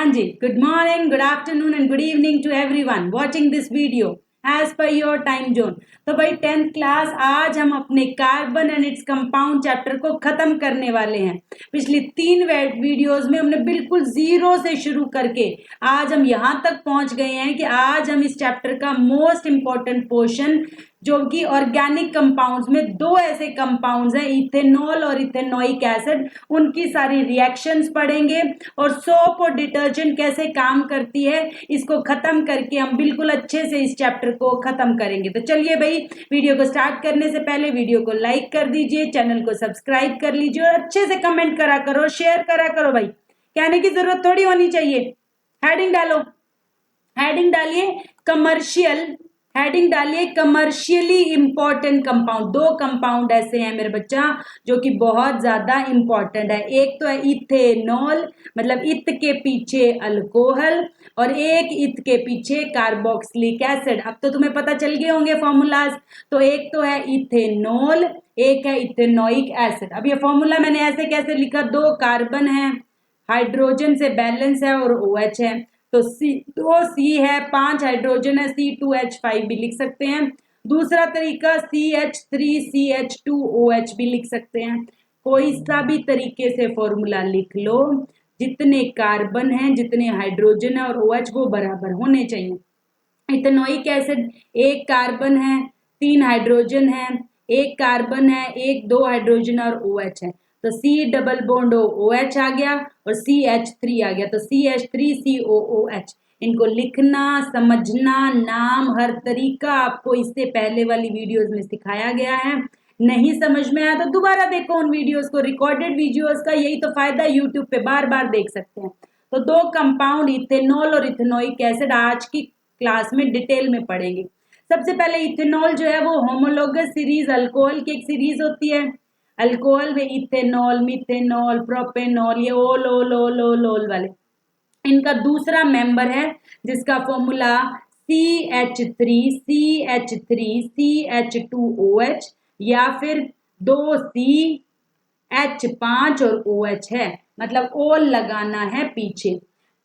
हाँ जी, good morning, good afternoon and good evening to everyone watching this video as per your time zone। तो भाई 10th class आज हम अपने carbon and its compound chapter को खत्म करने वाले हैं। पिछली 3 वीडियोस में हमने बिल्कुल जीरो से शुरू करके आज हम यहाँ तक पहुंच गए हैं कि आज हम इस चैप्टर का मोस्ट इम्पॉर्टेंट पोर्शन जो कि ऑर्गेनिक कंपाउंड्स में 2 ऐसे कंपाउंड्स हैं, इथेनॉल और इथेनोइक एसिड, उनकी सारी रिएक्शंस पढ़ेंगे और सोप और डिटर्जेंट कैसे काम करती है इसको खत्म करके हम बिल्कुल अच्छे से इस चैप्टर को खत्म करेंगे। तो चलिए भाई, वीडियो को स्टार्ट करने से पहले वीडियो को लाइक कर दीजिए, चैनल को सब्सक्राइब कर लीजिए और अच्छे से कमेंट करा करो, शेयर करा करो। भाई कहने की जरूरत थोड़ी होनी चाहिए। हेडिंग डालो, हेडिंग डालिए कमर्शियल, हेडिंग डालिए कमर्शियली इंपॉर्टेंट कंपाउंड। 2 कंपाउंड ऐसे हैं मेरे बच्चा जो कि बहुत ज्यादा इंपॉर्टेंट है। एक तो है इथेनॉल, मतलब इत के पीछे अल्कोहल, और एक इत के पीछे कार्बोक्सिलिक एसिड। अब तो तुम्हें पता चल गए होंगे फॉर्मूलाज। तो एक तो है इथेनॉल, एक है इथेनोइक एसिड। अब ये फॉर्मूला मैंने ऐसे कैसे लिखा, 2 कार्बन है, हाइड्रोजन से बैलेंस है और OH है, तो C है, 5 हाइड्रोजन है, C2H5 भी लिख सकते हैं। दूसरा तरीका CH3CH2OH भी लिख सकते हैं। कोई सा भी तरीके से फॉर्मूला लिख लो, जितने कार्बन हैं, जितने हाइड्रोजन है और OH वो बराबर होने चाहिए। इथेनोइक एसिड, 1 कार्बन है, 3 हाइड्रोजन है, 1 कार्बन है, 2 हाइड्रोजन और OH है, तो C डबल बॉन्ड OH आ गया और CH3 आ गया, तो CH3COOH। इनको लिखना, समझना, नाम, हर तरीका आपको इससे पहले वाली वीडियोस में सिखाया गया है। नहीं समझ में आया तो दोबारा देखो उन वीडियोस को, रिकॉर्डेड वीडियोस का यही तो फायदा, यूट्यूब पे बार बार देख सकते हैं। तो 2 कंपाउंड इथेनॉल और इथेनोइक एसिड आज की क्लास में डिटेल में पढ़ेंगे। सबसे पहले इथेनॉल जो है वो होमोलोगस सीरीज अल्कोहल की एक सीरीज होती है। अल्कोहल में इथेनॉल, मिथेनॉल, प्रोपेनॉल, ये ओल वाले, इनका दूसरा मेंबर है जिसका फॉर्मूला CH3CH2OH या फिर 2CH5 और OH है, मतलब ओल लगाना है पीछे।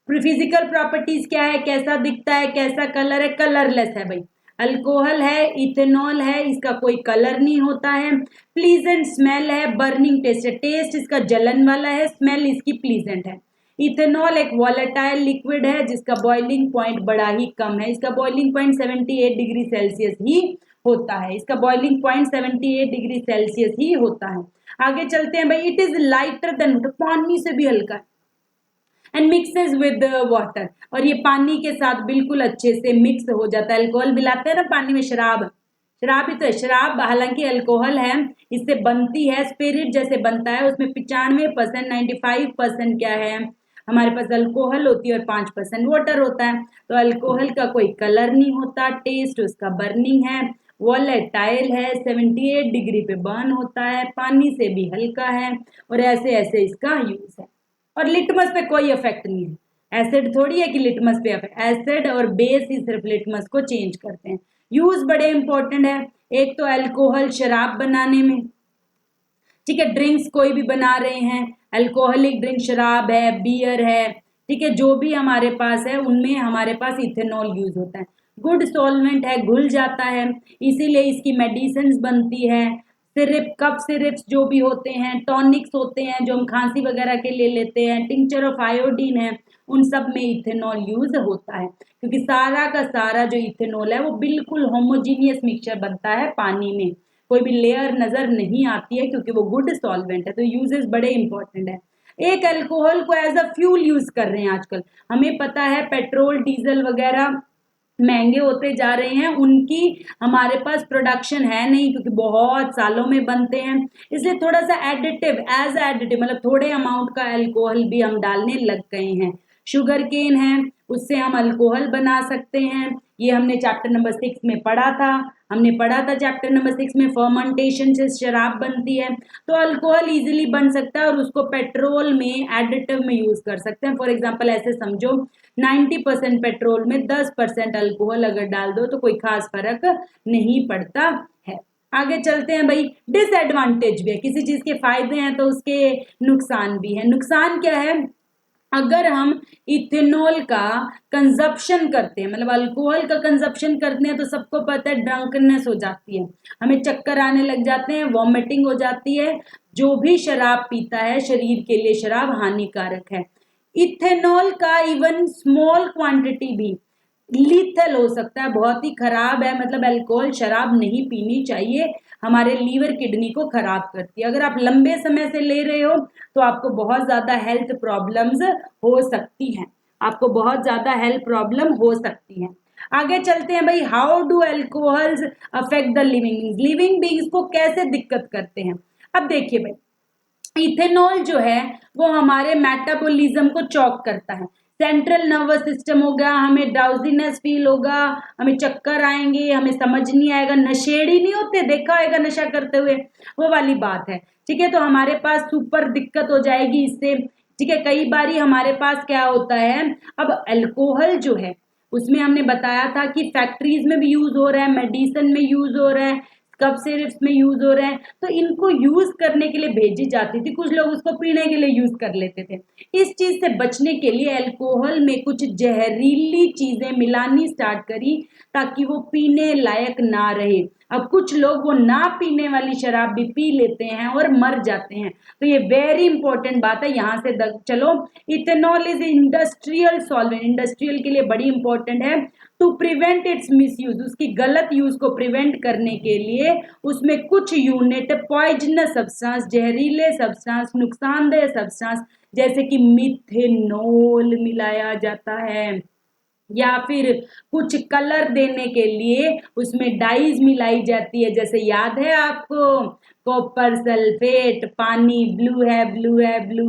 फिजिकल प्रॉपर्टीज क्या है, कैसा दिखता है, कैसा कलर है, कलरलेस है भाई। अल्कोहल है, इथेनॉल है, इसका कोई कलर नहीं होता है। प्लीजेंट स्मेल है, बर्निंग टेस्ट है, टेस्ट इसका जलन वाला है, स्मेल इसकी प्लीजेंट है। इथेनॉल एक वॉलेटाइल लिक्विड है जिसका बॉइलिंग पॉइंट बड़ा ही कम है, इसका बॉइलिंग पॉइंट 78 डिग्री सेल्सियस ही होता है, इसका बॉइलिंग पॉइंट 78 डिग्री सेल्सियस ही होता है। आगे चलते हैं भाई, इट इज लाइटर देन, पानी से भी हल्का है, एंड मिक्सेस विद वाटर, और ये पानी के साथ बिल्कुल अच्छे से मिक्स हो जाता है। अल्कोहल मिलाते हैं ना पानी में, शराब, शराब ही तो है, शराब हालांकि अल्कोहल है, इससे बनती है, स्पिरिट जैसे बनता है, उसमें 95%, 95% क्या है हमारे पास अल्कोहल होती है और 5% वाटर होता है। तो अल्कोहल का कोई कलर नहीं होता, टेस्ट उसका बर्निंग है, वॉलेटाइल है, 78 डिग्री पे बर्न होता है, पानी से भी हल्का है, और ऐसे ऐसे इसका यूज है। और लिटमस पे कोई इफेक्ट नहीं है, एसिड थोड़ी है कि लिटमस पे इफेक्ट, एसिड और बेस ही सिर्फ लिटमस को चेंज करते हैं। यूज बड़े इंपॉर्टेंट है, एक तो अल्कोहल शराब बनाने में, ठीक है, ड्रिंक्स कोई भी बना रहे हैं, अल्कोहलिक ड्रिंक, शराब है, बियर है, ठीक है, जो भी हमारे पास है उनमें हमारे पास इथेनॉल यूज होता है। गुड सॉल्वेंट है, घुल जाता है, इसीलिए इसकी मेडिसिन बनती है। सिरप, कफ सिरप्स जो भी होते हैं, टॉनिक्स होते हैं जो हम खांसी वगैरह के लिए लेते हैं, टिंचर ऑफ आयोडीन है, उन सब में इथेनॉल यूज होता है, क्योंकि सारा का सारा जो इथेनॉल है वो बिल्कुल होमोजीनियस मिक्सचर बनता है पानी में, कोई भी लेयर नजर नहीं आती है क्योंकि वो गुड सॉल्वेंट है। तो यूजेस बड़े इंपॉर्टेंट है। एक अल्कोहल को एज अ फ्यूल यूज कर रहे हैं आजकल, हमें पता है पेट्रोल डीजल वगैरह महंगे होते जा रहे हैं, उनकी हमारे पास प्रोडक्शन है नहीं क्योंकि बहुत सालों में बनते हैं, इसलिए थोड़ा सा एडिटिव, एज एडिटिव मतलब थोड़े अमाउंट का अल्कोहल भी हम डालने लग गए हैं। शुगर केन है, उससे हम अल्कोहल बना सकते हैं, ये हमने चैप्टर नंबर 6 में पढ़ा था, हमने पढ़ा था चैप्टर नंबर 6 में फर्मेंटेशन से शराब बनती है। तो अल्कोहल इजीली बन सकता है और उसको पेट्रोल में एडिटिव में यूज कर सकते हैं। फॉर एग्जांपल ऐसे समझो, 90% पेट्रोल में 10% अल्कोहल अगर डाल दो तो कोई खास फर्क नहीं पड़ता है। आगे चलते हैं भाई, डिसएडवांटेज भी है, किसी चीज के फायदे हैं तो उसके नुकसान भी है। नुकसान क्या है, अगर हम इथेनॉल का कंजप्शन करते हैं, मतलब अल्कोहल का कंजप्शन करते हैं, तो सबको पता है ड्रंकनेस हो जाती है, हमें चक्कर आने लग जाते हैं, वॉमिटिंग हो जाती है। जो भी शराब पीता है शरीर के लिए शराब हानिकारक है। इथेनॉल का इवन स्मॉल क्वांटिटी भी लीथल हो सकता है, बहुत ही खराब है। मतलब अल्कोहल शराब नहीं पीनी चाहिए, हमारे लीवर किडनी को खराब करती है। अगर आप लंबे समय से ले रहे हो तो आपको बहुत ज्यादा हेल्थ प्रॉब्लम्स हो सकती हैं, आपको बहुत ज्यादा हेल्थ प्रॉब्लम हो सकती हैं। आगे चलते हैं भाई, how do alcohols affect the living beings को कैसे दिक्कत करते हैं। अब देखिए भाई, इथेनॉल जो है वो हमारे मेटाबॉलिज्म को चौक करता है, सेंट्रल नर्वस सिस्टम हो गया, हमें ड्राउजीनेस फील होगा, हमें चक्कर आएंगे, हमें समझ नहीं आएगा, नशेड़ी नहीं होते, देखा होगा नशा करते हुए, वो वाली बात है। ठीक है, तो हमारे पास सुपर दिक्कत हो जाएगी इससे। ठीक है, कई बारी हमारे पास क्या होता है, अब अल्कोहल जो है उसमें हमने बताया था कि फैक्ट्रीज में भी यूज हो रहा है, मेडिसिन में यूज हो रहा है, कब सिरप्स में यूज हो रहे हैं, तो इनको यूज करने के लिए भेजी जाती थी, कुछ लोग उसको पीने के लिए यूज कर लेते थे। इस चीज से बचने के लिए अल्कोहल में कुछ जहरीली चीजें मिलानी स्टार्ट करी ताकि वो पीने लायक ना रहे। अब कुछ लोग वो ना पीने वाली शराब भी पी लेते हैं और मर जाते हैं, तो ये वेरी इंपॉर्टेंट बात है, यहाँ से चलो। Ethanol is industrial solvent, industrial के लिए बड़ी इंपॉर्टेंट है। टू प्रिवेंट इट्स मिसयूज, उसकी गलत यूज को प्रिवेंट करने के लिए उसमें कुछ यूनिट पॉइजनस सब्सटेंस, जहरीले सब्सटेंस, नुकसानदेह सब्सटेंस जैसे कि मिथेनॉल मिलाया जाता है, या फिर कुछ कलर देने के लिए उसमें डाइज मिलाई जाती है, जैसे याद है आपको, कॉपर सल्फेट, पानी ब्लू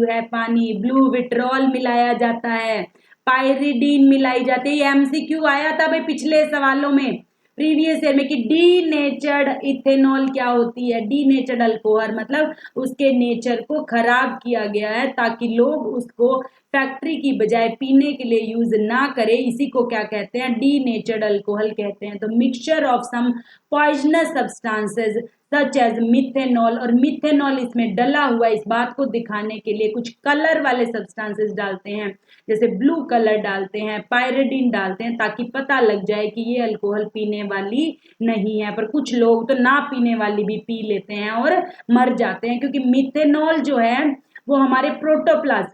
है पानी, ब्लू विट्रॉल मिलाया जाता है, पायरिडीन मिलाई जाती है। एमसीक्यू आया था भाई पिछले सवालों में, प्रीवियस ईयर में, कि डी नेचर्ड इथेनॉल क्या होती है, डी नेचर्ड अल्कोहल मतलब उसके नेचर को खराब किया गया है ताकि लोग उसको फैक्ट्री की बजाय पीने के लिए यूज ना करें, इसी को क्या कहते हैं, डी नेचर्ड अल्कोहल कहते हैं। तो mixture of some poisonous substances such as methanol, और मिथेनॉल इसमें डला हुआ, इस बात को दिखाने के लिए कुछ कलर वाले सब्सटेंसेस डालते हैं, जैसे ब्लू कलर डालते हैं, पायरिडीन डालते हैं, ताकि पता लग जाए कि ये अल्कोहल पीने वाली नहीं है। पर कुछ लोग तो ना पीने वाली भी पी लेते हैं और मर जाते हैं, क्योंकि मिथेनॉल जो है वो हमारे प्रोटोप्लाज्म,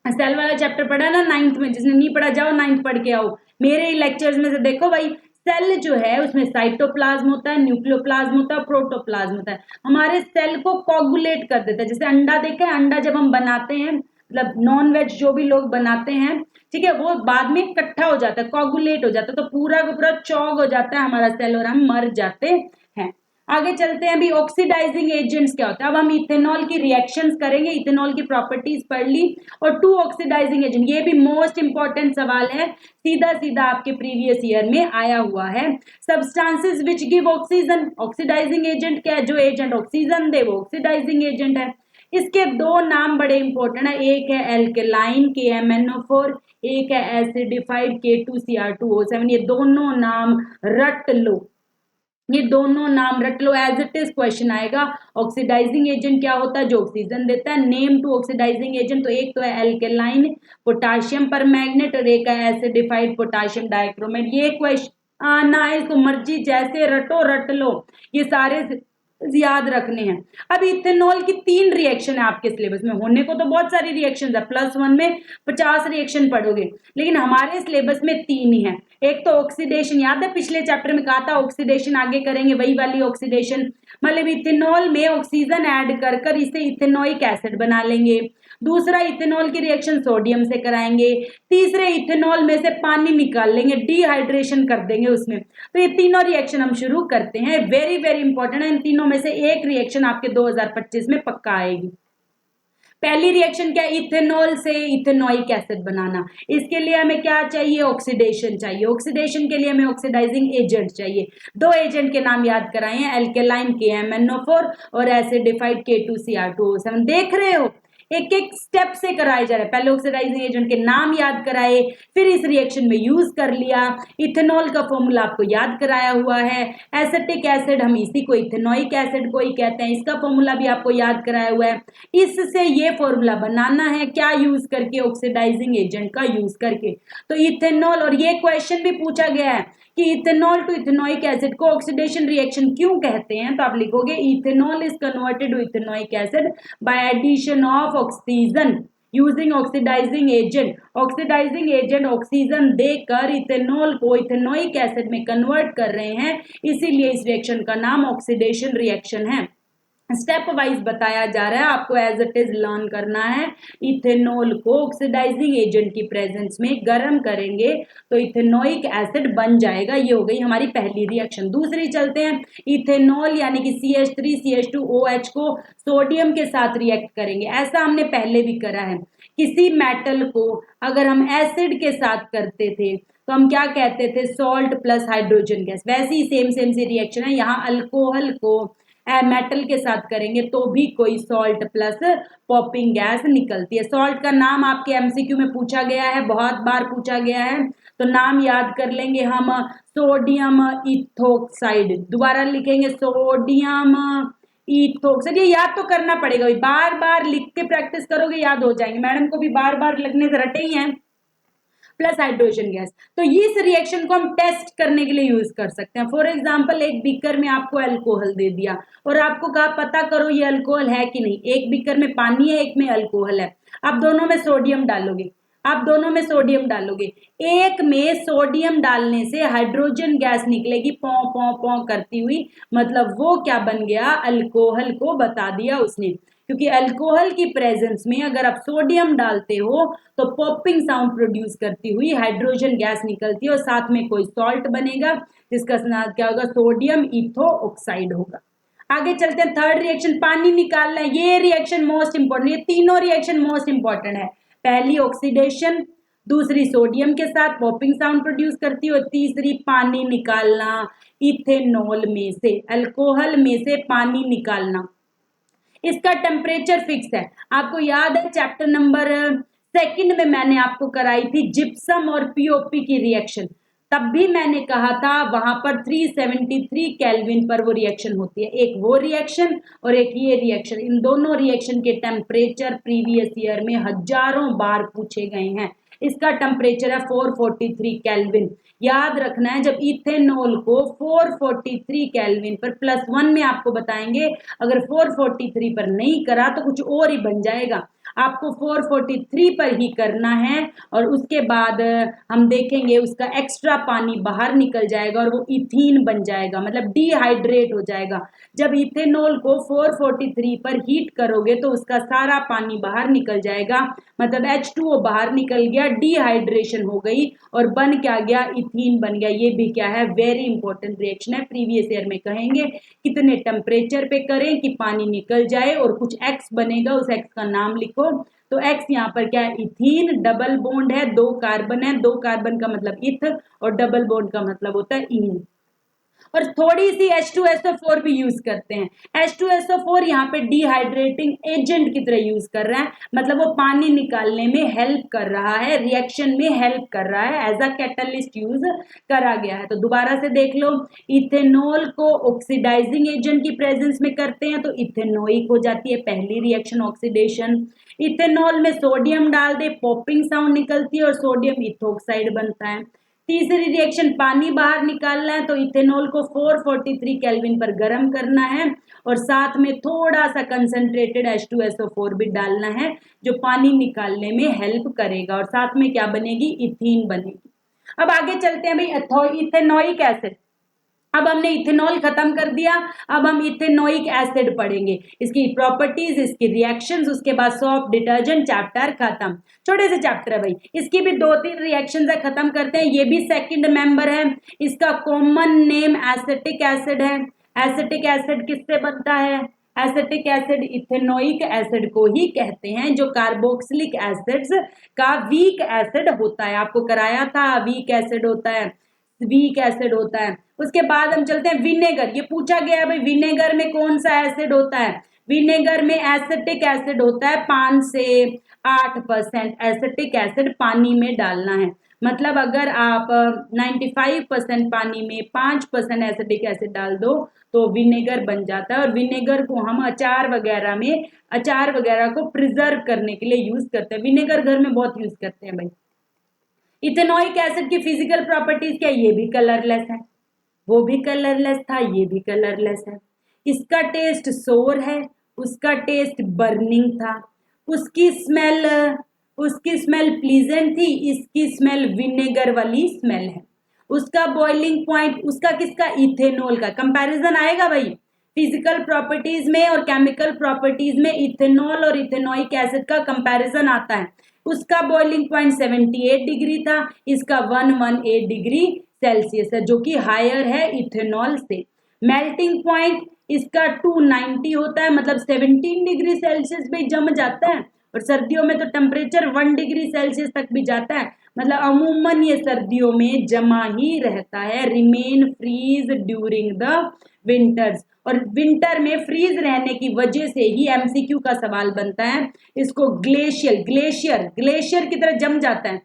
सेल वाला चैप्टर पढ़ा ना 9th में, जिसने नहीं पढ़ा जाओ 9th पढ़ के आओ, मेरे ही लेक्चर्स में से देखो भाई। सेल जो है उसमें साइटोप्लाज्म होता है, न्यूक्लियोप्लाज्म होता है, प्रोटोप्लाज्म होता है, हमारे सेल को कोगुलेट कर देता है। जैसे अंडा देखा है, अंडा जब हम बनाते हैं, मतलब नॉन वेज जो भी लोग बनाते हैं, ठीक है, वो बाद में इकट्ठा हो जाता है, कोगुलेट हो जाता है, तो पूरा का पूरा चौक हो जाता है हमारा सेल और हम मर जाते हैं। आगे चलते हैं, अभी ऑक्सीडाइजिंग एजेंट्स क्या होता है। अब हम इथेनॉल की रिएक्शंस करेंगे, इथेनॉल की प्रॉपर्टीज पढ़ ली, और टू ऑक्सीडाइजिंग एजेंट, ये भी मोस्ट इंपॉर्टेंट सवाल है, सीधा सीधा आपके प्रीवियस ईयर में आया हुआ है। Substances which give oxygen, oxidising agent क्या है, जो एजेंट ऑक्सीजन दे वो ऑक्सीडाइजिंग एजेंट है। इसके दो नाम बड़े इंपॉर्टेंट है, एक है एल्केलाइन KMnO4, एक है एसिडिफाइड K2Cr2O7, ये दोनों नाम रट लो, ये दोनों नाम रट लो, एज इट इज क्वेश्चन आएगा। ऑक्सीडाइजिंग एजेंट क्या होता है, जो ऑक्सीजन देता है, नेम टू ऑक्सीडाइजिंग एजेंट, तो एक तो है एल्केलाइन पोटाशियम परमैंगनेट और एक है एसिडिफाइड पोटाशियम डाइक्रोमेट। ये क्वेश्चन आना है, इसको मर्जी जैसे रटो रट लो, ये सारे याद रखने हैं। अब इथेनॉल की 3 रिएक्शन है आपके सिलेबस में, होने को तो बहुत सारी रिएक्शन है, +1 में 50 रिएक्शन पढ़ोगे, लेकिन हमारे सिलेबस में 3 ही है। एक तो ऑक्सीडेशन, याद है पिछले चैप्टर में कहा था ऑक्सीडेशन आगे करेंगे, वही वाली ऑक्सीडेशन, मतलब इथेनॉल में ऑक्सीजन ऐड कर कर इसे इथेनोइक एसिड बना लेंगे। दूसरा, इथेनॉल की रिएक्शन सोडियम से कराएंगे। तीसरे, इथेनॉल में से पानी निकाल लेंगे, डिहाइड्रेशन कर देंगे उसमें। तो ये तीनों रिएक्शन हम शुरू करते हैं, वेरी वेरी इंपॉर्टेंट है। इन तीनों में से एक रिएक्शन आपके 2025 में पक्का आएगी। पहली रिएक्शन क्या, इथेनॉल से इथेनोइक एसिड बनाना। इसके लिए हमें क्या चाहिए, ऑक्सीडेशन चाहिए। ऑक्सीडेशन के लिए हमें ऑक्सीडाइजिंग एजेंट चाहिए। 2 एजेंट के नाम याद कराए हैं, एल्केलाइन KMnO4 और एसिडिफाइड K2Cr2O7। देख रहे हो, एक एक स्टेप से कराए जा रहे हैं। पहले ऑक्सीडाइजिंग एजेंट के नाम याद कराए, फिर इस रिएक्शन में यूज कर लिया, इथेनॉल का फॉर्मूला आपको याद कराया हुआ है, एसिटिक एसिड हम इसी को इथेनोइक एसिड को ही कहते हैं, इसका फॉर्मूला भी आपको याद कराया हुआ है। इससे ये फॉर्मूला बनाना है, क्या यूज करके, ऑक्सीडाइजिंग एजेंट का यूज करके। तो इथेनॉल, और ये क्वेश्चन भी पूछा गया है कि इथेनॉल टू इथेनोइक एसिड को ऑक्सीडेशन रिएक्शन क्यों कहते हैं, तो आप लिखोगे ethanol is converted to ethanoic acid by addition of oxygen using oxidising agent. Oxidising agent oxygen देकर इथेनॉल को इथेनोइक एसिड में कन्वर्ट कर रहे हैं, इसीलिए इस रिएक्शन का नाम ऑक्सीडेशन रिएक्शन है। स्टेप वाइज बताया जा रहा है, आपको एज इट इज लर्न करना है। इथेनॉल को ऑक्सीडाइजिंग एजेंट की प्रेजेंस में गर्म करेंगे तो इथेनोइक एसिड बन जाएगा। ये हो गई हमारी पहली रिएक्शन। दूसरी चलते हैं, इथेनॉल यानी कि CH3CH2OH को सोडियम के साथ रिएक्ट करेंगे। ऐसा हमने पहले भी करा है। किसी मेटल को अगर हम एसिड के साथ करते थे तो हम क्या कहते थे, सॉल्ट प्लस हाइड्रोजन गैस। वैसे ही सेम सी रिएक्शन है, यहाँ अल्कोहल को मेटल के साथ करेंगे तो भी कोई सॉल्ट प्लस पॉपिंग गैस निकलती है। सॉल्ट का नाम आपके एमसीक्यू में पूछा गया है, बहुत बार पूछा गया है, तो नाम याद कर लेंगे हम, सोडियम इथोक्साइड। दोबारा लिखेंगे सोडियम इथोक्साइड, ये याद तो करना पड़ेगा, बार बार लिख के प्रैक्टिस करोगे याद हो जाएंगे। मैडम को भी बार बार लिखने से रटे ही हैं। प्लस हाइड्रोजन गैस, तो इस रिएक्शन को हम टेस्ट करने के लिए यूज कर सकते हैं। फॉर एग्जांपल, एक बीकर में आपको अल्कोहल दे दिया और आपको कहा पता करो ये अल्कोहल है कि नहीं। एक बीकर में पानी है, एक में अल्कोहल है, आप दोनों में सोडियम डालोगे, आप दोनों में सोडियम डालोगे, एक में सोडियम डालने से हाइड्रोजन गैस निकलेगी पौ पौ पौ करती हुई, मतलब वो क्या बन गया, अल्कोहल को बता दिया उसने। क्योंकि अल्कोहल की प्रेजेंस में अगर आप सोडियम डालते हो तो पॉपिंग साउंड प्रोड्यूस करती हुई हाइड्रोजन गैस निकलती है और साथ में कोई सॉल्ट बनेगा जिसका नाम क्या होगा, सोडियम इथो ऑक्साइड होगा। आगे चलते हैं, थर्ड रिएक्शन पानी निकालना है। ये रिएक्शन मोस्ट इंपॉर्टेंट, ये तीनों रिएक्शन मोस्ट इंपॉर्टेंट है। पहली ऑक्सीडेशन, दूसरी सोडियम के साथ पॉपिंग साउंड प्रोड्यूस करती है, और तीसरी पानी निकालना, इथेनॉल में से, अल्कोहल में से पानी निकालना। इसका टेम्परेचर फिक्स है, आपको याद है चैप्टर नंबर 2 में मैंने आपको कराई थी जिप्सम और पीओपी की रिएक्शन, तब भी मैंने कहा था वहां पर 373 केल्विन पर वो रिएक्शन होती है। एक वो रिएक्शन और एक ये रिएक्शन, इन दोनों रिएक्शन के टेम्परेचर प्रीवियस ईयर में हजारों बार पूछे गए हैं। इसका टेम्परेचर है 443 केल्विन। याद रखना है, जब इथेनॉल को 443 केल्विन पर +1 में आपको बताएंगे, अगर 443 पर नहीं करा तो कुछ और ही बन जाएगा। आपको 443 पर ही करना है और उसके बाद हम देखेंगे उसका एक्स्ट्रा पानी बाहर निकल जाएगा और वो इथीन बन जाएगा, मतलब डिहाइड्रेट हो जाएगा। जब इथेनॉल को 443 पर हीट करोगे तो उसका सारा पानी बाहर निकल जाएगा, मतलब H2O बाहर निकल गया, डिहाइड्रेशन हो गई और बन क्या गया, इथीन बन गया। ये भी क्या है, वेरी इंपॉर्टेंट रिएक्शन है, प्रीवियस ईयर में कहेंगे कितने टेम्परेचर पे करें कि पानी निकल जाए और कुछ X बनेगा, उस X का नाम लिखो। तो X यहाँ पर क्या है, इथीन, डबल बॉन्ड है, 2 कार्बन है, 2 कार्बन का मतलब इथ और डबल बॉन्ड का मतलब होता है इन। और थोड़ी सी H2SO4 भी यूज करते हैं। H2SO4 यहाँ पे डिहाइड्रेटिंग एजेंट की तरह यूज कर रहा है, मतलब वो पानी निकालने में हेल्प कर रहा है, रिएक्शन में हेल्प कर रहा है, एज अ कैटलिस्ट यूज करा गया है। तो दोबारा से देख लो, इथेनॉल को ऑक्सीडाइजिंग एजेंट की प्रेजेंस में करते हैं तो इथेनोइक हो जाती है पहली रिएक्शन, ऑक्सीडेशन। इथेनॉल में सोडियम डाल दे, पॉपिंग साउंड निकलती है और सोडियम इथोक्साइड बनता है। तीसरी रिएक्शन पानी बाहर निकालना है तो इथेनॉल को 443 केल्विन पर गर्म करना है और साथ में थोड़ा सा कंसंट्रेटेड H2SO4 भी डालना है जो पानी निकालने में हेल्प करेगा और साथ में क्या बनेगी, इथीन बनेगी। अब आगे चलते हैं भाई, इथेनोइक एसिड। अब हमने इथेनॉल खत्म कर दिया, अब हम इथेनोइक एसिड पढ़ेंगे, इसकी प्रॉपर्टीज, इसकी रिएक्शंस, उसके बाद सॉफ्ट डिटर्जेंट, चैप्टर खत्म। छोटे से चैप्टर है भाई, इसकी भी 2-3 रिएक्शंस है, खत्म करते हैं। ये भी सेकंड मेंबर है, इसका कॉमन नेम एसिटिक एसिड है। एसिटिक एसिड किससे बनता है, एसिटिक एसिड इथेनोइक एसिड को ही कहते हैं, जो कार्बोक्सिलिक एसिड्स का वीक एसिड होता है। आपको कराया था वीक एसिड होता है, वीक एसिड होता है। उसके बाद हम चलते हैं विनेगर, ये पूछा गया है भाई विनेगर में कौन सा एसिड होता है। विनेगर में एसिटिक एसिड होता है 5 से 8% एसिटिक एसिड पानी में डालना है। मतलब अगर आप 95% पानी में 5% एसिटिक एसिड डाल दो तो विनेगर बन जाता है। और विनेगर को हम अचार वगैरह को प्रिजर्व करने के लिए यूज करते हैं। विनेगर घर में बहुत यूज करते हैं भाई। इथेनोइक एसिड की फिजिकल प्रॉपर्टीज क्या, ये भी कलरलेस है, वो भी कलरलेस था, ये भी कलरलेस है। इसका टेस्ट सोर है, उसका टेस्ट बर्निंग था। उसकी स्मेल प्लीजेंट थी, इसकी स्मेल विनेगर वाली स्मेल है। उसका बॉइलिंग पॉइंट, उसका किसका, इथेनॉल का। कंपैरिजन आएगा भाई फिजिकल प्रॉपर्टीज में और केमिकल प्रॉपर्टीज में, इथेनॉल और इथेनोइक एसिड का कंपैरिजन आता है। उसका बॉइलिंग पॉइंट 78 डिग्री था, इसका 118 डिग्री सेल्सियस है, जो कि हायर है इथेनॉल से। मेल्टिंग पॉइंट इसका 290 होता है, मतलब 17 डिग्री सेल्सियस पे जम जाता है। और सर्दियों में तो टेम्परेचर 1 डिग्री सेल्सियस तक भी जाता है। मतलब अमूमन ये सर्दियों में जमा ही रहता है, remain freeze during the winters. और विंटर में फ्रीज रहने की वजह से ही एमसीक्यू का सवाल बनता है, इसको ग्लेशियर की तरह जम जाता है।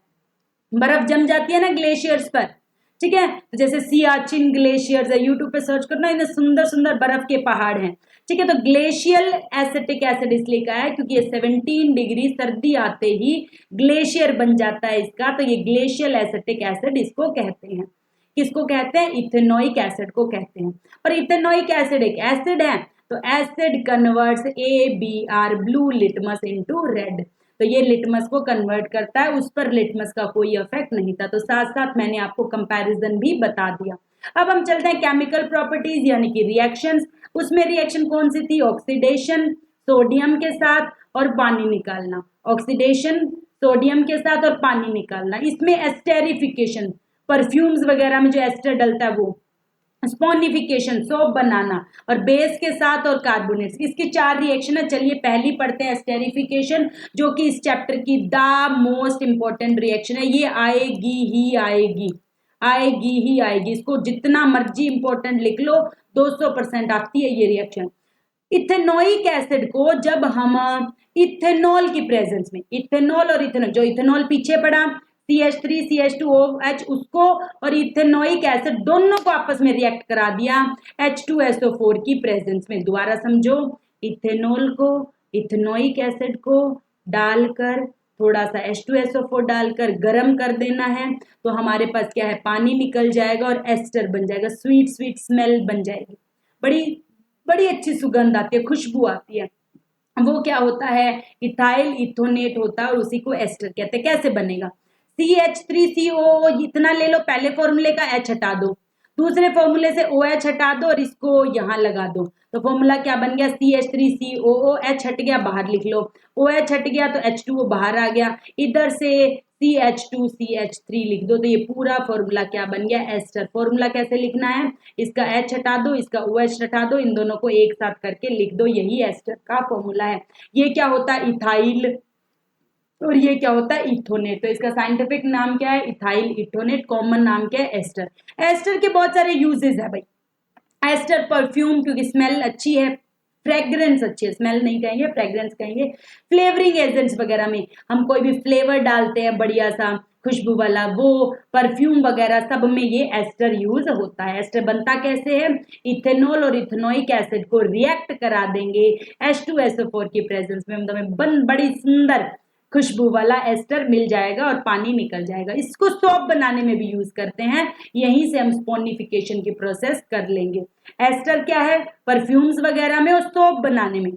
बर्फ जम जाती है ना ग्लेशियर्स पर, ठीक है। तो जैसे सियाचिन ग्लेशियर्स है, यूट्यूब पे सर्च करना, इतने सुंदर सुंदर बर्फ के पहाड़ हैं, ठीक है। तो ग्लेशियल एसिटिक एसिड इसलिए कहा है क्योंकि ये 17 डिग्री सर्दी आते ही ग्लेशियर बन जाता है इसका, तो ये ग्लेशियल एसिटिक एसिड इसको कहते हैं। किसको कहते हैं, इथेनोइक एसिड को कहते हैं। और इथेनोइक एसिड एक एसिड है, तो acid converts ABR blue litmus into red. तो ये लिटमस को कन्वर्ट करता है, उस पर लिटमस का कोई इफेक्ट नहीं था। तो साथ साथ मैंने आपको कंपैरिजन भी बता दिया। अब हम चलते हैं केमिकल प्रॉपर्टीज यानी कि रिएक्शंस। उसमें रिएक्शन कौन सी थी, ऑक्सीडेशन सोडियम के साथ और पानी निकालना, ऑक्सीडेशन सोडियम के साथ और पानी निकालना। इसमें एस्टेरिफिकेशन, परफ्यूम्स वगैरह में जो एस्टर डलता है वो, स्पॉनिफिकेशन सोप बनाना, और बेस के साथ और कार्बोनेट्स, इसकी 4 रिएक्शन है। चलिए पहली पढ़ते हैं एस्टेरिफिकेशन, जो कि इस चैप्टर की द मोस्ट इंपॉर्टेंट रिएक्शन है। ये आएगी ही आएगी, इसको जितना मर्जी इंपॉर्टेंट लिख लो, 200% आती है ये रिएक्शन। इथेनोइक एसिड को जब हम इथेनॉल की प्रेजेंस में, इथेनॉल और इथेनॉल, जो इथेनॉल पीछे पड़ा CH3 CH2OH, उसको और इथेनोइक एसिड दोनों को आपस में रिएक्ट करा दिया H2SO4 की प्रेजेंस में। दोबारा समझो, इथेनॉल को इथेनोइक एसिड को डालकर थोड़ा सा H2SO4 डालकर गर्म कर देना है, तो हमारे पास क्या है, पानी निकल जाएगा और एस्टर बन जाएगा, स्वीट स्वीट स्मेल बन जाएगी, बड़ी बड़ी अच्छी सुगंध आती है, खुशबू आती है। वो क्या होता है, इथाइल इथोनेट होता है और उसी को एस्टर कहते हैं। कैसे बनेगा, CH3CO इतना ले लो, पहले फॉर्मूले का H हटा दो, दूसरे फॉर्मूले से OH हटा दो और इसको यहाँ लगा दो, तो फॉर्मूला क्या बन गया, CH3COOH हट गया, बाहर लिख लो, OH हट गया तो H2O बाहर आ गया, इधर से CH2CH3 लिख दो, तो ये पूरा फॉर्मूला क्या बन गया, एस्टर। फॉर्मूला कैसे लिखना है, इसका H हटा दो, इसका OH हटा दो, इन दोनों को एक साथ करके लिख दो, यही एस्टर का फॉर्मूला है। ये क्या होता है, इथाइल, और ये क्या होता है, इथोनेट। तो इसका साइंटिफिक नाम क्या है, इथाइल इथोनेट, कॉमन नाम क्या है, एस्टर। एस्टर के बहुत सारे यूजेस है भाई। एस्टर परफ्यूम, क्योंकि स्मेल अच्छी है, फ्रेग्रेंस अच्छी है, स्मेल नहीं कहेंगे, फ्रेग्रेंस कहेंगे। फ्लेवरिंग एजेंट्स वगैरह में हम कोई भी फ्लेवर डालते हैं बढ़िया सा खुशबू वाला, वो परफ्यूम वगैरह सब में ये एस्टर यूज होता है। एस्टर बनता कैसे है, इथेनॉल और इथेनोइक एसिड को रिएक्ट करा देंगे H2SO4 की प्रेजेंस में, मतलब बड़ी सुंदर खुशबू वाला एस्टर मिल जाएगा और पानी निकल जाएगा। इसको सोप बनाने में भी यूज करते हैं, यहीं से हम स्पॉनिफिकेशन की प्रोसेस कर लेंगे। एस्टर क्या है, परफ्यूम्स वगैरह में और सोप बनाने में।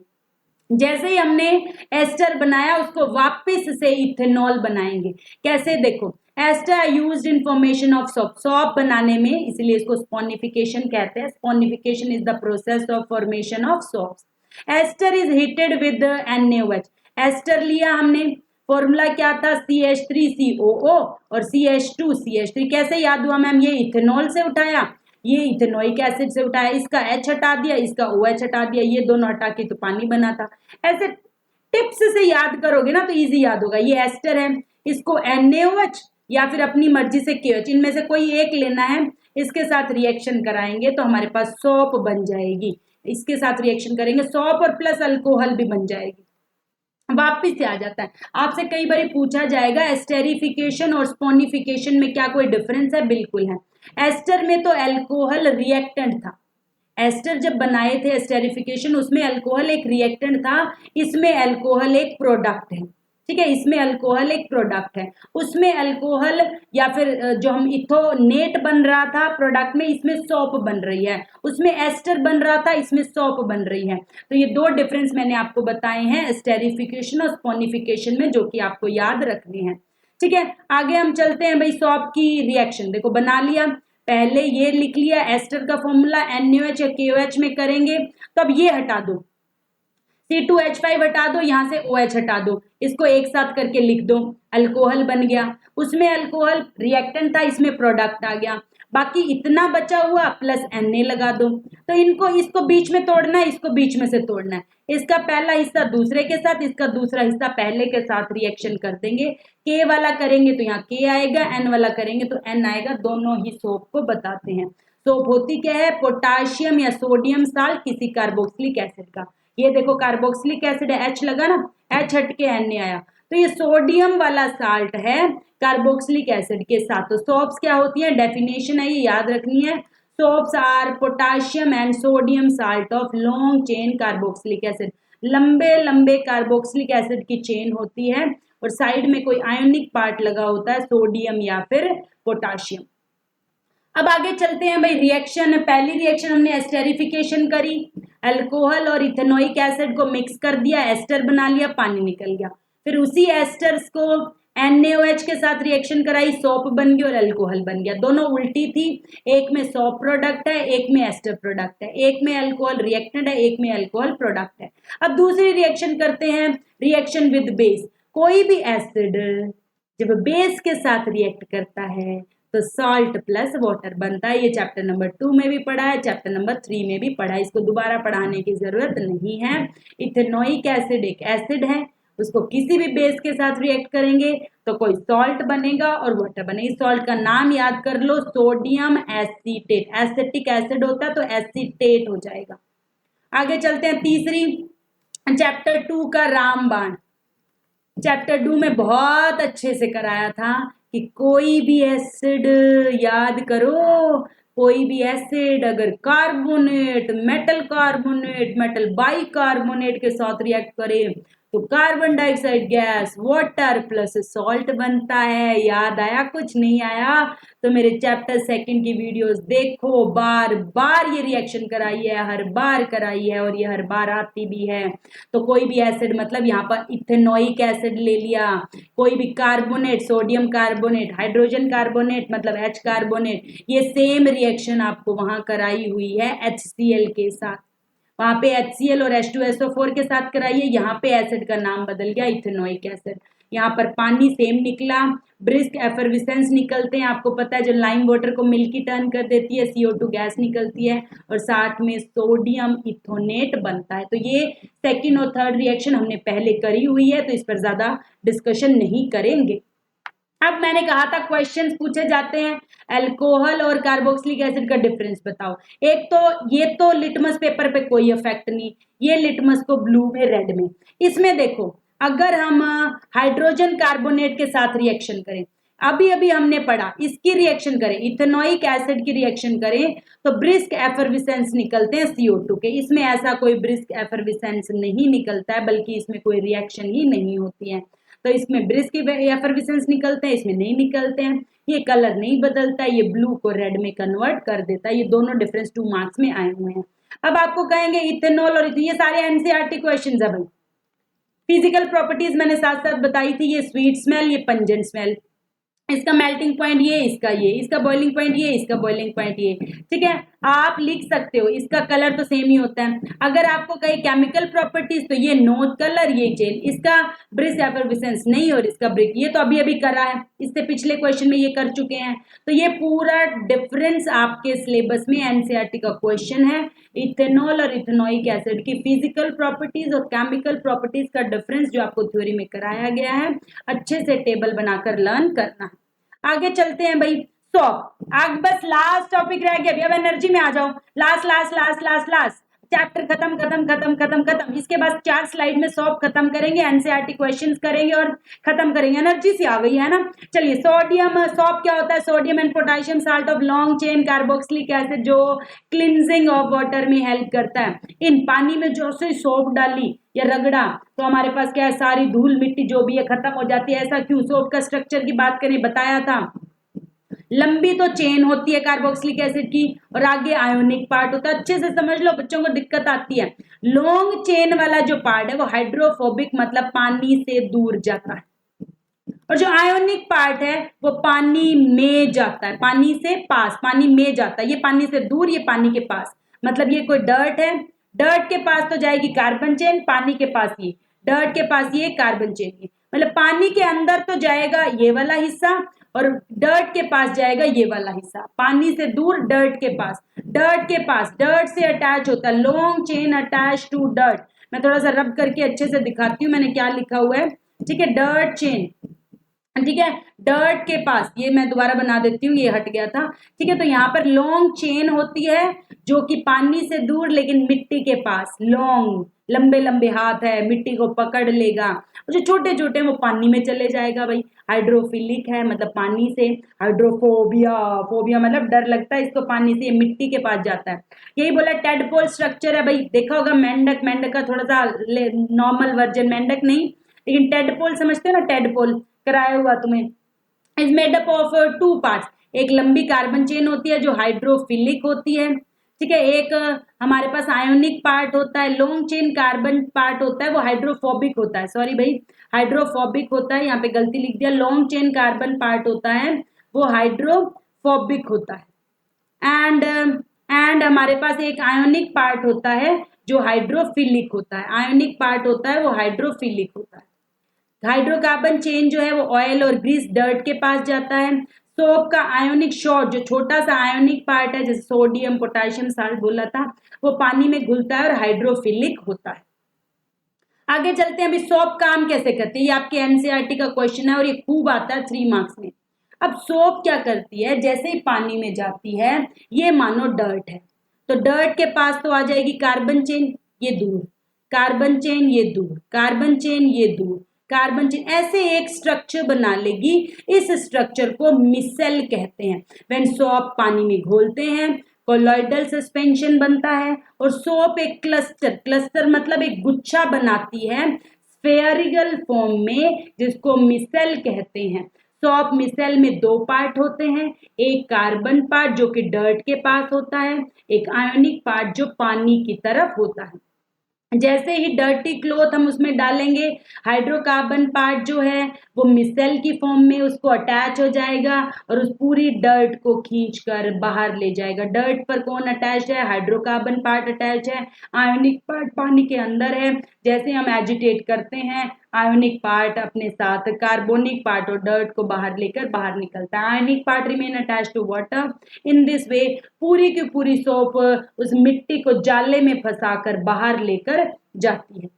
जैसे ही हमने एस्टर बनाया, उसको वापस से इथेनॉल बनाएंगे। कैसे, देखो, ester used in formation of soap, soap बनाने में, इसलिए इसको स्पॉनिफिकेशन कहते हैं। Saponification is the process of formation of soaps. Ester is heated with NaOH। Ester लिया हमने, फॉर्मूला क्या था, CH3COO और CH2CH3। कैसे याद हुआ मैम, ये इथेनॉल से उठाया, ये इथेनोइक एसिड से उठाया, इसका H हटा दिया, इसका OH हटा दिया, ये दोनों हटा के तो पानी बना था। ऐसे टिप्स से याद करोगे ना तो इजी याद होगा। ये एस्टर है, इसको NaOH या फिर अपनी मर्जी से KOH, इनमें से कोई एक लेना है, इसके साथ रिएक्शन कराएंगे तो हमारे पास सोप बन जाएगी। इसके साथ रिएक्शन करेंगे, सॉप और प्लस अल्कोहल भी बन जाएगी। वापिस से आ जाता है, आपसे कई बार पूछा जाएगा एस्टेरिफिकेशन और स्पोनिफिकेशन में क्या कोई डिफरेंस है, बिल्कुल है। एस्टर में तो अल्कोहल रिएक्टेंट था, एस्टर जब बनाए थे एस्टेरिफिकेशन उसमें अल्कोहल एक रिएक्टेंट था, इसमें अल्कोहल एक प्रोडक्ट है, ठीक है, इसमें अल्कोहल एक प्रोडक्ट है, उसमें अल्कोहल या फिर जो हम इथोनेट बन रहा था प्रोडक्ट में, इसमें सॉप बन रही है, उसमें एस्टर बन रहा था, इसमें सॉप बन रही है। तो ये दो डिफरेंस मैंने आपको बताए हैं एस्टेरिफिकेशन और स्पोनिफिकेशन में, जो कि आपको याद रखने हैं, ठीक है। आगे हम चलते हैं भाई, सॉप की रिएक्शन देखो बना लिया, पहले ये लिख लिया एस्टर का फॉर्मूला NaOH या KOH में करेंगे, तो अब ये हटा दो, C2H5 हटा दो, यहां से OH हटा दो, इसको एक साथ करके लिख दो, अल्कोहल बन गया, उसमें अल्कोहल रिएक्टेंट था, इसमें प्रोडक्ट आ गया, बाकी इतना बचा हुआ प्लस Na लगा दो। तो इनको इसको बीच में तोड़ना है, इसको बीच में से तोड़ना है, इसका पहला हिस्सा दूसरे के साथ, इसका दूसरा हिस्सा पहले के साथ रिएक्शन कर देंगे, K वाला करेंगे तो यहाँ K आएगा, N वाला करेंगे तो N आएगा, दोनों ही सोप को बताते हैं। सोप होती क्या है, पोटाशियम या सोडियम साल्ट किसी कार्बोक्सिलिक एसिड का, ये देखो कार्बोक्सिलिक एसिड है, H लगा ना, H हट के Na आया, तो ये सोडियम वाला साल्ट है कार्बोक्सिलिक एसिड के साथ। तो सोप्स क्या होती है, डेफिनेशन है ये याद रखनी है, soaps are potassium and sodium salt of long chain carboxylic acid, लंबे लंबे कार्बोक्सिलिक एसिड की चेन होती है और साइड में कोई आयोनिक पार्ट लगा होता है, सोडियम या फिर पोटाशियम। अब आगे चलते हैं भाई, रिएक्शन, पहली रिएक्शन हमने एस्टेरिफिकेशन करी, अल्कोहल और इथेनोइक एसिड को मिक्स कर दिया, एस्टर बना लिया, पानी निकल गया, फिर उसी एस्टर्स को NaOH के साथ रिएक्शन कराई, सोप बन गई और अल्कोहल बन गया, दोनों उल्टी थी, एक में सोप प्रोडक्ट है, एक में एस्टर प्रोडक्ट है, एक में अल्कोहल रिएक्टेंट है, एक में अल्कोहल प्रोडक्ट है। अब दूसरी रिएक्शन करते हैं, रिएक्शन विद बेस, कोई भी एसिड जब बेस के साथ रिएक्ट करता है तो सॉल्ट प्लस वाटर बनता है, ये चैप्टर नंबर 2 में भी पढ़ा है, चैप्टर नंबर 3 में भी पढ़ा है, इसको दोबारा पढ़ाने की जरूरत नहीं है। इथेनोइक एसिड एक एसिड है, उसको किसी भी बेस के साथ रिएक्ट करेंगे तो कोई सॉल्ट बनेगा और वाटर बनेगी, सॉल्ट का नाम याद कर लो, सोडियम एसीटेट, एसिटिक एसिड होता है तो एसीटेट हो जाएगा। आगे चलते हैं, तीसरी चैप्टर 2 का रामबाण, चैप्टर 2 में बहुत अच्छे से कराया था कि कोई भी एसिड, याद करो, कोई भी एसिड अगर carbonate, metal carbonate, metal bicarbonate के साथ रिएक्ट करे तो carbon dioxide gas, water plus salt बनता है। याद आया, कुछ नहीं आया तो मेरे चैप्टर 2 की वीडियोस देखो, बार बार ये रिएक्शन कराई है, हर बार कराई है और ये हर बार आती भी है। तो कोई भी एसिड, मतलब यहाँ पर इथेनोइक एसिड ले लिया, कोई भी carbonate, sodium carbonate, hydrogen carbonate मतलब H कार्बोनेट, ये सेम रिएक्शन आपको वहां कराई हुई है HCl के साथ, वहां पे HCl और H2SO4 के साथ कराइए, यहाँ पे एसिड का नाम बदल गया इथेनोइक एसिड, यहाँ पर पानी सेम निकला, ब्रिस्क एफरविसेंस निकलते हैं, आपको पता है जो लाइम वाटर को मिल्की टर्न कर देती है, CO2 गैस निकलती है और साथ में सोडियम इथोनेट बनता है। तो ये सेकंड और थर्ड रिएक्शन हमने पहले करी हुई है, तो इस पर ज्यादा डिस्कशन नहीं करेंगे। अब मैंने कहा था क्वेश्चंस पूछे जाते हैं, अल्कोहल और कार्बोक्सिलिक एसिड का डिफरेंस बताओ। एक तो ये तो लिटमस पेपर पे कोई इफेक्ट नहीं, ये लिटमस को ब्लू में, रेड में। इसमें देखो, अगर हम हाइड्रोजन कार्बोनेट के साथ रिएक्शन करें, अभी अभी हमने पढ़ा, इसकी रिएक्शन करें, इथेनोइक एसिड की रिएक्शन करें तो ब्रिस्क एफरविसेंस निकलते हैं CO2 के, इसमें ऐसा कोई ब्रिस्क एफरविसेंस नहीं निकलता है, बल्कि इसमें कोई रिएक्शन ही नहीं होती है। तो इसमें ब्रिस्क एफरविसेंस निकलते हैं, इसमें नहीं निकलते हैं, ये कलर नहीं बदलता है, ये ब्लू को रेड में कन्वर्ट कर देता है। ये दोनों डिफरेंस 2 मार्क्स में आए हुए हैं। अब आपको कहेंगे इथेनॉल और ये सारे एनसीईआरटी क्वेश्चंस है भाई। फिजिकल प्रॉपर्टीज मैंने साथ साथ बताई थी, ये स्वीट स्मेल, ये पंजेंट स्मेल, इसका मेल्टिंग पॉइंट ये, इसका बॉइलिंग पॉइंट ये, इसका बॉइलिंग पॉइंट ये, ठीक है। आप लिख सकते हो, इसका कलर तो सेम ही होता है। अगर आपको कहीं केमिकल प्रॉपर्टीज, तो ये नोट कलर, ये जेल, इसका ब्रिस्क एफरविसेंस नहीं और इसका ब्रिक, ये तो अभी अभी करा है, इससे पिछले क्वेश्चन में ये कर चुके हैं। तो ये पूरा डिफरेंस आपके सिलेबस में एनसीईआरटी का क्वेश्चन है, इथेनॉल और इथेनोइक एसिड की फिजिकल प्रॉपर्टीज और केमिकल प्रॉपर्टीज का डिफरेंस जो आपको थ्योरी में कराया गया है, अच्छे से टेबल बनाकर लर्न करना। आगे चलते हैं भाई, सॉप, आग बस लास्ट टॉपिक रह गया, अब एनर्जी में आ जाओ, last last last last last chapter खत्म खत्म खत्म खत्म खत्म। इसके बाद 4 स्लाइड में सॉप खत्म करेंगे, एनसीईआरटी क्वेश्चंस करेंगे और खत्म करेंगे। एनर्जी सी आ गई है ना। चलिए सोडियम, सॉप क्या होता है? Sodium and potassium salt of long chain carboxylic acid जो क्लिनजिंग ऑफ वाटर में हेल्प करता है। इन पानी में जो से सोप डाली या रगड़ा तो हमारे पास क्या है, सारी धूल मिट्टी जो भी है खत्म हो जाती है। ऐसा क्यों? सोप का स्ट्रक्चर की बात करें, बताया था लंबी तो चेन होती है कार्बोक्सिलिक एसिड की और आगे आयोनिक पार्ट होता है। अच्छे से समझ लो, बच्चों को दिक्कत आती है। लॉन्ग चेन वाला जो पार्ट है वो हाइड्रोफोबिक, मतलब पानी से दूर जाता है, और जो आयोनिक पार्ट है वो पानी में जाता है, पानी से पास, पानी में जाता है। ये पानी से दूर, ये पानी के पास। मतलब ये कोई डर्ट है, डर्ट के पास तो जाएगी कार्बन चेन, पानी के पास ये, डर्ट के पास ये कार्बन चेन। ये मतलब पानी के अंदर तो जाएगा ये वाला हिस्सा और डर्ट के पास जाएगा ये वाला हिस्सा। पानी से दूर, डर्ट के पास, डर्ट के पास, डर्ट से अटैच होता है। Long chain attach to dirt. मैं थोड़ा सा रब करके अच्छे से दिखाती हूँ मैंने क्या लिखा हुआ है। ठीक है, डर्ट चेन, ठीक है, डर्ट के पास, ये मैं दोबारा बना देती हूँ, ये हट गया था। ठीक है, तो यहाँ पर लॉन्ग चेन होती है जो कि पानी से दूर लेकिन मिट्टी के पास। लॉन्ग, लंबे लंबे हाथ है, मिट्टी को पकड़ लेगा। और जो छोटे छोटे वो पानी में चले जाएगा भाई। हाइड्रोफिलिक है मतलब पानी से। हाइड्रोफोबिया, फोबिया मतलब डर लगता है इसको पानी से, ये मिट्टी के पास जाता है। यही बोला टेडपोल स्ट्रक्चर है भाई। देखा होगा मेंढक, मेंढक का थोड़ा सा नॉर्मल वर्जन, मेंढक नहीं लेकिन टेडपोल समझते हो ना, टेडपोल कराया हुआ तुम्हें। Is made up of 2 parts. एक लंबी कार्बन चेन होती है जो हाइड्रोफिलिक होती है। ठीक है, एक हमारे पास आयोनिक पार्ट होता है। लॉन्ग चेन कार्बन पार्ट होता है वो हाइड्रोफोबिक होता है। सॉरी भाई, हाइड्रोफोबिक होता है, यहाँ पे गलती लिख दिया। लॉन्ग चेन कार्बन पार्ट होता है वो हाइड्रोफोबिक होता है। एंड हमारे पास एक आयोनिक पार्ट होता है जो हाइड्रोफिलिक होता है। आयोनिक पार्ट होता है वो हाइड्रोफिलिक होता है। हाइड्रोकार्बन चेन जो है वो ऑयल और ग्रीस, डर्ट के पास जाता है। सोप का आयोनिक शॉर्ट, जो छोटा सा आयोनिक पार्ट है जैसे सोडियम पोटेशियम साल्ट बोला था, वो पानी में घुलता है और हाइड्रोफिलिक होता है। आगे चलते हैं। अभी सोप काम कैसे करती है, ये आपके एनसीईआरटी का क्वेश्चन है और ये खूब आता है 3 मार्क्स में। अब सोप क्या करती है, जैसे ही पानी में जाती है, ये मानो डर्ट है तो डर्ट के पास तो आ जाएगी कार्बन चेन, ये दूर, कार्बन चेन ये दूर, कार्बन चेन ये दूर, कार्बन चेन, ऐसे एक स्ट्रक्चर बना लेगी। इस स्ट्रक्चर को मिसेल कहते हैं। व्हेन सोप पानी में घोलते हैं कोलॉइडल सस्पेंशन बनता है और सोप एक क्लस्टर, क्लस्टर मतलब एक गुच्छा बनाती है स्फेरिकल फॉर्म में, जिसको मिसेल कहते हैं। सोप मिसेल में 2 पार्ट होते हैं, एक कार्बन पार्ट जो कि डर्ट के पास होता है, एक आयोनिक पार्ट जो पानी की तरफ होता है। जैसे ही डर्टी क्लॉथ हम उसमें डालेंगे, हाइड्रोकार्बन पार्ट जो है वो मिसेल की फॉर्म में उसको अटैच हो जाएगा और उस पूरी डर्ट को खींचकर बाहर ले जाएगा। डर्ट पर कौन अटैच है? हाइड्रोकार्बन पार्ट अटैच है, आयोनिक पार्ट पानी के अंदर है। जैसे हम एजिटेट करते हैं, आयोनिक पार्ट अपने साथ कार्बोनिक पार्ट और डर्ट को बाहर लेकर बाहर निकलता है। Ionic part remain attach to water. In this way पूरी की पूरी सोप उस मिट्टी को जाले में फंसाकर बाहर लेकर जाती है।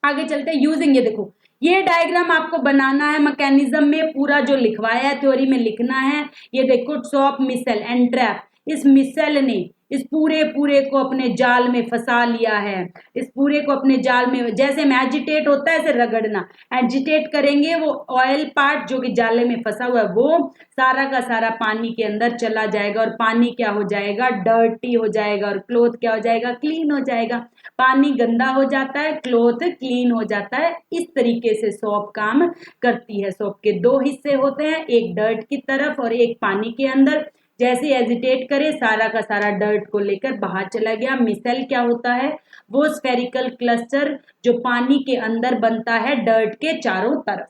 आगे चलते हैं यूजिंग, ये देखो ये डायग्राम आपको बनाना है, मैकेनिज्म में पूरा जो लिखवाया है थ्योरी में लिखना है। ये देखो सोप मिसेल एंड ट्रैप, इस मिसेल ने इस पूरे पूरे को अपने जाल में फंसा लिया है। इस पूरे को अपने जाल में, जैसे में एजिटेट होता है ऐसे रगड़ना, एजिटेट करेंगे वो ऑयल पार्ट जो कि जाले में फंसा हुआ है वो सारा का सारा पानी के अंदर चला जाएगा और पानी क्या हो जाएगा? डर्टी हो जाएगा और क्लॉथ क्या हो जाएगा? क्लीन हो जाएगा। पानी गंदा हो जाता है, क्लॉथ क्लीन हो जाता है। इस तरीके से सोप काम करती है। सोप के 2 हिस्से होते हैं, एक डर्ट की तरफ और एक पानी के अंदर। जैसे एजिटेट करे सारा का सारा डर्ट को लेकर बाहर चला गया। मिसेल क्या होता है? वो स्फेरिकल क्लस्टर जो पानी के अंदर बनता है डर्ट के चारों तरफ।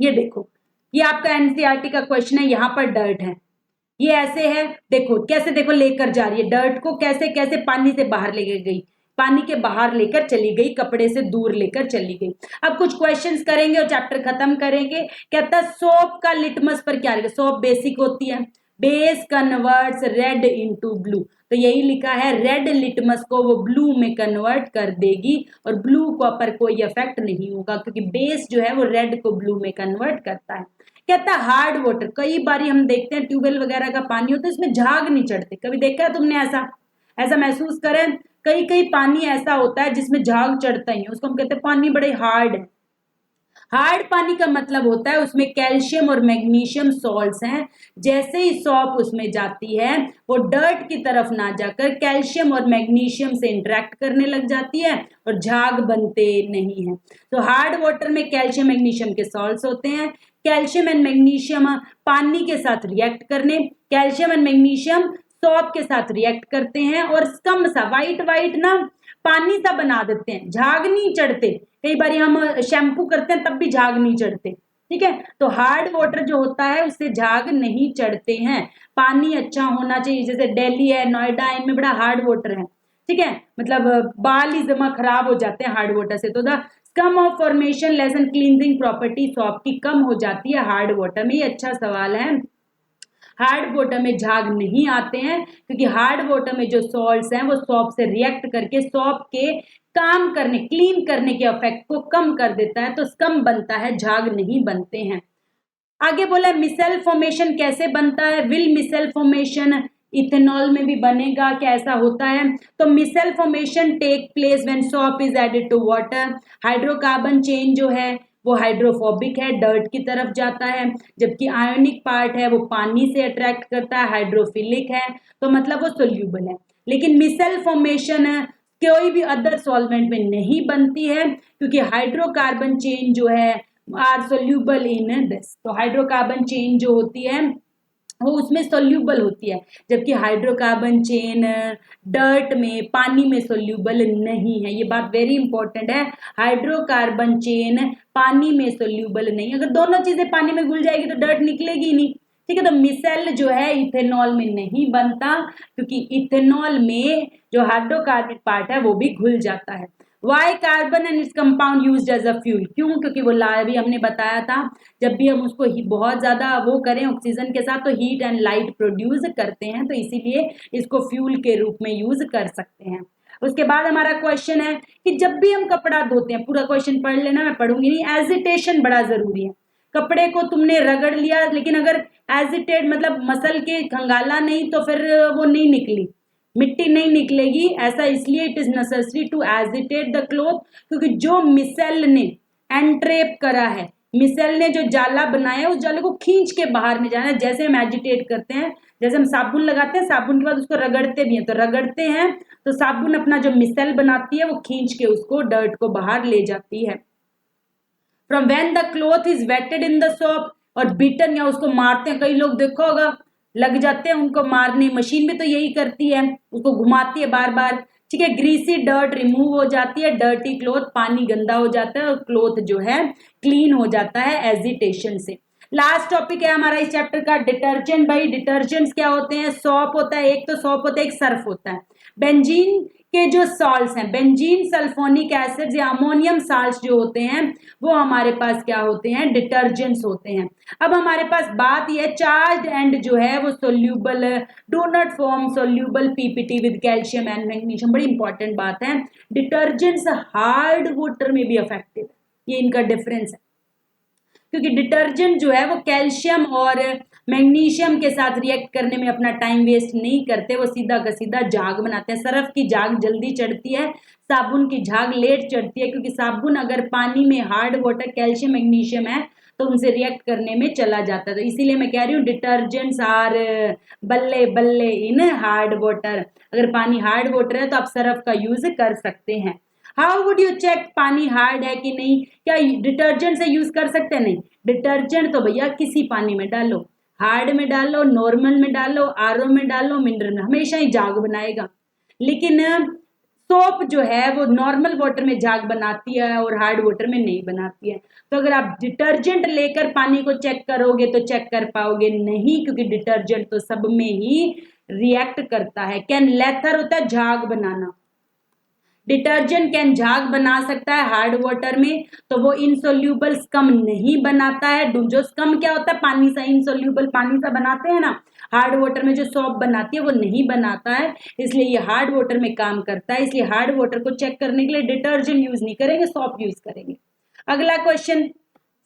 ये देखो, ये आपका एनसीईआरटी का क्वेश्चन है, यहाँ पर डर्ट है, ये ऐसे है, देखो कैसे, देखो लेकर जा रही है डर्ट को, कैसे कैसे पानी से बाहर लेकर गई, पानी के बाहर लेकर चली गई, कपड़े से दूर लेकर चली गई। अब कुछ क्वेश्चंस करेंगे और चैप्टर खत्म करेंगे। कहता है सोप का लिटमस पर क्या लिखा? सोप बेसिक होती है, base converts red into blue, तो यही लिखा है रेड लिटमस को वो ब्लू में कन्वर्ट कर देगी और ब्लू को पर कोई इफेक्ट नहीं होगा क्योंकि बेस जो है वो रेड को ब्लू में कन्वर्ट करता है। कहता है हार्ड वाटर, कई बार हम देखते हैं ट्यूबवेल वगैरह का पानी होता है इसमें झाग नहीं चढ़ते, कभी देखा है तुमने ऐसा? ऐसा महसूस करें, कई कई पानी ऐसा होता है जिसमें झाग चढ़ता ही है, उसको हम कहते हैं पानी बड़े हार्ड है। हार्ड पानी का मतलब होता है उसमें कैल्शियम और मैग्नीशियम सॉल्ट्स हैं, जैसे ही सॉप उसमें जाती है वो डर्ट की तरफ ना जाकर कैल्शियम और मैग्नीशियम से इंटरेक्ट करने लग जाती है और झाग बनते नहीं है। तो हार्ड वाटर में कैल्शियम मैग्नीशियम के सॉल्ट्स होते हैं, कैल्शियम एंड मैग्नीशियम पानी के साथ रिएक्ट करने, कैल्शियम एंड मैग्नीशियम सॉप के साथ रिएक्ट करते हैं और स्कम सा वाइट वाइट ना पानी सा बना देते हैं, झाग नहीं चढ़ते। कई बार हम शैम्पू करते हैं तब भी झाग नहीं चढ़ते, ठीक है। तो हार्ड वाटर जो होता है उससे झाग नहीं चढ़ते हैं। पानी अच्छा होना चाहिए, जैसे दिल्ली है, नोएडा, इनमें बड़ा हार्ड वाटर है, ठीक है, मतलब बाल ही जमा खराब हो जाते हैं हार्ड वाटर से। तो the scum of formation lesson cleansing property shop की कम हो जाती है हार्ड वाटर में। ये अच्छा सवाल है। हार्ड वाटर में झाग नहीं आते हैं क्योंकि हार्ड वाटर में जो सॉल्ट्स हैं वो सॉप से रिएक्ट करके सॉप के काम करने, क्लीन करने के इफेक्ट को कम कर देता है, तो स्कम बनता है, झाग नहीं बनते हैं। आगे बोला मिसेल फॉर्मेशन कैसे बनता है, विल मिसेल फॉर्मेशन इथेनॉल में भी बनेगा, क्या ऐसा होता है? तो micelle formation take place when soap is added to water. Hydrocarbon chain जो है वो हाइड्रोफोबिक है, डर्ट की तरफ जाता है, जबकि आयोनिक पार्ट है वो पानी से अट्रैक्ट करता है, हाइड्रोफिलिक है, तो मतलब वो सोल्यूबल है। लेकिन मिसेल फॉर्मेशन कोई भी अदर सॉल्वेंट में नहीं बनती है क्योंकि हाइड्रोकार्बन चेन जो है आर सोल्यूबल इन दिस। तो हाइड्रोकार्बन चेन जो होती है वो उसमें सोल्यूबल होती है, जबकि हाइड्रोकार्बन चेन डर्ट में, पानी में सोल्यूबल नहीं है। ये बात वेरी इंपॉर्टेंट है, हाइड्रोकार्बन चेन पानी में सोल्यूबल नहीं। अगर दोनों चीजें पानी में घुल जाएगी तो डर्ट निकलेगी नहीं, ठीक है। तो मिसेल जो है इथेनॉल में नहीं बनता क्योंकि इथेनॉल में जो हाइड्रोकार्बन पार्ट है वो भी घुल जाता है। Why carbon and its compound used as a fuel, क्यों? क्योंकि वो अभी हमने बताया था जब भी हम उसको बहुत ज्यादा वो करें ऑक्सीजन के साथ तो हीट एंड लाइट प्रोड्यूस करते हैं, तो इसीलिए इसको फ्यूल के रूप में यूज कर सकते हैं। उसके बाद हमारा क्वेश्चन है कि जब भी हम कपड़ा धोते हैं, पूरा क्वेश्चन पढ़ लेना, मैं पढ़ूंगी नहीं, एजिटेशन बड़ा जरूरी है। कपड़े को तुमने रगड़ लिया लेकिन अगर एजिटेट मतलब मसल के खंगाला नहीं तो फिर वो नहीं निकली, मिट्टी नहीं निकलेगी। ऐसा इसलिए it is necessary to agitate the cloth, क्योंकि जो मिसेल ने एंट्रेप करा है, मिसेल ने जो जाला बनाया उस जाले को खींच के बाहर में जाना है। जैसे हम एजिटेट करते हैं, जैसे हम साबुन लगाते हैं, साबुन के बाद उसको रगड़ते भी हैं, तो रगड़ते हैं तो साबुन अपना जो मिसेल बनाती है वो खींच के उसको डर्ट को बाहर ले जाती है। From when the cloth is wetted in the soap, और बीटन या उसको मारते हैं, कई लोग देखो होगा लग जाते हैं उनको मारने, मशीन भी तो यही करती है, उसको घुमाती है बार बार, ठीक है। ग्रीसी डर्ट रिमूव हो जाती है, डर्टी क्लॉथ, पानी गंदा हो जाता है और क्लॉथ जो है क्लीन हो जाता है एजिटेशन से। लास्ट टॉपिक है हमारा इस चैप्टर का डिटर्जेंट। भाई डिटर्जेंट्स क्या होते हैं? सॉप होता है, एक तो सॉप होता है, एक सर्फ होता है। बेंजीन के जो सॉल्ट्स हैं, बेंजीन सल्फोनिक एसिड या अमोनियम साल्ट्स जो होते हैं वो हमारे पास क्या होते हैं? डिटर्जेंट्स होते हैं। अब हमारे पास बात यह चार्ज एंड जो है वो soluble, do not form soluble PPT with calcium and magnesium, बड़ी इंपॉर्टेंट बात है। डिटर्जेंट्स हार्ड वाटर में भी इफेक्टिव है, ये इनका डिफरेंस है, क्योंकि डिटर्जेंट जो है वो कैल्शियम और मैग्नीशियम के साथ रिएक्ट करने में अपना टाइम वेस्ट नहीं करते, वो सीधा का सीधा झाग बनाते हैं। सर्फ की झाग जल्दी चढ़ती है, साबुन की झाग लेट चढ़ती है, क्योंकि साबुन अगर पानी में हार्ड वाटर कैल्शियम मैग्नीशियम है तो उनसे रिएक्ट करने में चला जाता है। तो इसीलिए मैं कह रही हूँ डिटर्जेंट्स आर बल्ले बल्ले इन हार्ड वाटर। अगर पानी हार्ड वाटर है तो आप सर्फ का यूज कर सकते हैं। हाउ वुड यू चेक पानी हार्ड है कि नहीं? क्या डिटर्जेंट से यूज कर सकते हैं? नहीं, डिटर्जेंट तो भैया किसी पानी में डालो, हार्ड में डालो, नॉर्मल में डालो, आरओ में डालो, मिनरल में, हमेशा ही झाग बनाएगा। लेकिन सोप जो है वो नॉर्मल वाटर में झाग बनाती है और हार्ड वाटर में नहीं बनाती है। तो अगर आप डिटर्जेंट लेकर पानी को चेक करोगे तो चेक कर पाओगे नहीं, क्योंकि डिटर्जेंट तो सब में ही रिएक्ट करता है। कैन लेथर होता है झाग बनाना, डिटर्जेंट कैन झाग बना सकता है हार्ड वाटर में, तो वो इनसोल्यूबल स्कम नहीं बनाता है। जो स्कम क्या होता है? पानी सा, इनसोल्यूबल पानी सा बनाते हैं ना, हार्ड वाटर में जो सॉप बनाती है वो नहीं बनाता है, इसलिए ये हार्ड वाटर में काम करता है। इसलिए हार्ड वाटर को चेक करने के लिए डिटर्जेंट यूज नहीं करेंगे, सॉप यूज करेंगे। अगला क्वेश्चन,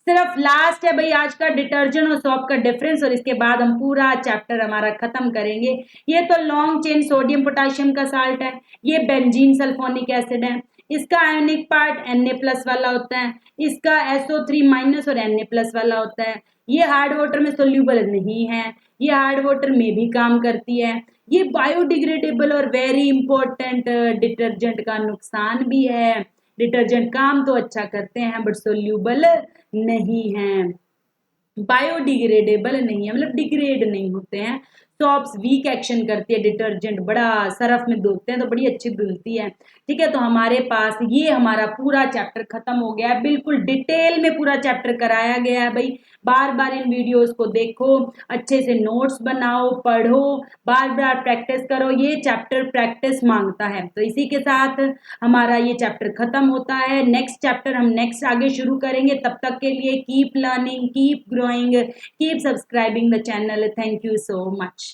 सिर्फ लास्ट है भाई आज का डिटर्जेंट और सोप का डिफरेंस, और इसके बाद हम पूरा चैप्टर हमारा खत्म करेंगे। ये तो लॉन्ग चेन सोडियम पोटाशियम का साल्ट है, ये बेंजीन सल्फोनिक एसिड है, इसका आयोनिक पार्ट Na+ वाला होता है, इसका SO3- और Na+ वाला होता है। ये हार्ड वाटर में सोल्यूबल नहीं है, ये हार्ड वाटर में भी काम करती है। ये बायोडिग्रेडेबल और वेरी इंपॉर्टेंट डिटर्जेंट का नुकसान भी है। डिटर्जेंट काम तो अच्छा करते हैं बट सोल्यूबल नहीं है, बायोडिग्रेडेबल नहीं है, मतलब डिग्रेड नहीं होते हैं। सॉप्स वीक एक्शन करती है, डिटर्जेंट बड़ा सरफ में धोते हैं तो बड़ी अच्छी धुलती है। ठीक है, तो हमारे पास ये हमारा पूरा चैप्टर खत्म हो गया है, बिल्कुल डिटेल में पूरा चैप्टर कराया गया है भाई। बार बार इन वीडियोस को देखो, अच्छे से नोट्स बनाओ, पढ़ो, बार बार प्रैक्टिस करो, ये चैप्टर प्रैक्टिस मांगता है। तो इसी के साथ हमारा ये चैप्टर खत्म होता है। नेक्स्ट चैप्टर हम नेक्स्ट आगे शुरू करेंगे, तब तक के लिए keep learning, keep growing, keep subscribing the channel. Thank you so much.